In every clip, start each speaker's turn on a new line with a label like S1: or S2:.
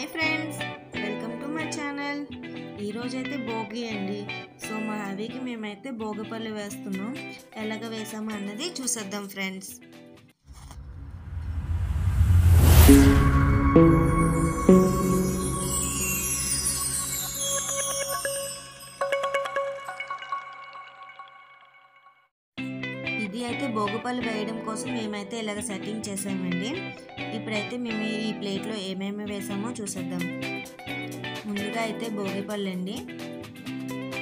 S1: Hi friends, welcome to my channel. ఈరోజైతే భోగి అండి. So మా హవీకి మేమైతే భోగిపళ్ళు వేస్తున్నాం. ఎలాగ వేసామో అన్నది చూసేద్దాం ఫ్రెండ్స్. ఇది అయితే భోగిపళ్ళు వేయడం కోసం మేమైతే ఇలాగ సెట్టింగ్ చేసామండి. ఇప్పుడైతే మేము ఈ ప్లేట్లో ఏమేమి వేసామో చూసేద్దాం. ముందుగా అయితే భోగిపళ్ళు అండి,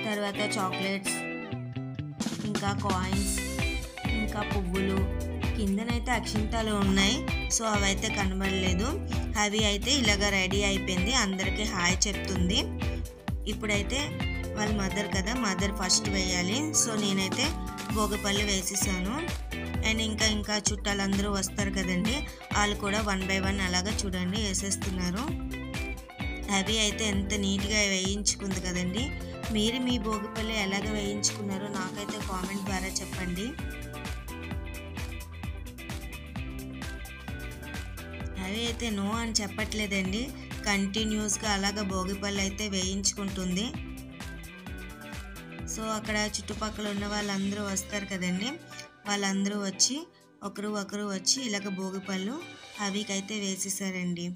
S1: తర్వాత చాక్లెట్స్, ఇంకా కాయిన్స్, ఇంకా పువ్వులు, కిందనైతే అక్షింతలు ఉన్నాయి. సో అవైతే కనబడలేదు. అవి అయితే ఇలాగ రెడీ అయిపోయింది, అందరికీ హాయ్ చెప్తుంది. ఇప్పుడైతే వాళ్ళ మదర్ కదా, మదర్ ఫస్ట్ వేయాలి. సో నేనైతే భోగిపళ్ళు వేసేసాను. అండ్ ఇంకా చుట్టాలందరూ వస్తారు కదండి, వాళ్ళు కూడా 1 by 1 అలాగా చూడండి వేసేస్తున్నారు. అవి అయితే ఎంత నీట్గా వేయించుకుంది కదండి. మీరు మీ భోగిపళ్ళు ఎలాగ వేయించుకున్నారో నాకైతే కామెంట్ ద్వారా చెప్పండి. అవి అయితే నో అని చెప్పట్లేదండి, కంటిన్యూస్గా అలాగ భోగిపళ్ళు అయితే వేయించుకుంటుంది. సో అక్కడ చుట్టుపక్కల ఉన్న వాళ్ళందరూ వస్తారు కదండి, వాళ్ళందరూ వచ్చి ఒకరు వచ్చి ఇలాగ భోగిపళ్ళు అవికైతే వేసేసారండి.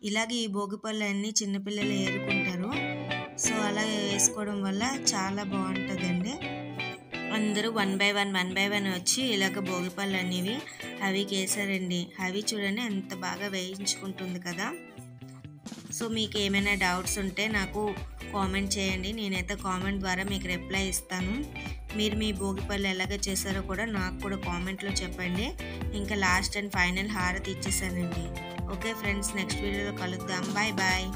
S1: ఇలాగే ఈ భోగిపళ్ళు అన్నీ చిన్నపిల్లలు ఏరుకుంటారు. సో అలా వేసుకోవడం వల్ల చాలా బాగుంటుందండి. అందరూ 1 by 1 వచ్చి ఇలాగ భోగిపళ్ళు అనేవి అవికి వేసారండి. అవి చూడండి ఎంత బాగా వేయించుకుంటుంది కదా. సో మీకు ఏమైనా డౌట్స్ ఉంటే నాకు కామెంట్ చేయండి, నేనైతే కామెంట్ ద్వారా మీకు రిప్లై ఇస్తాను. మీరు మీ భోగిపళ్ళు ఎలాగ చేశారో కూడా నాకు కూడా కామెంట్లో చెప్పండి. ఇంకా లాస్ట్ అండ్ ఫైనల్ హారతి ఇచ్చేసానండి. ఓకే ఫ్రెండ్స్, నెక్స్ట్ వీడియోలో కలుద్దాం. Bye bye.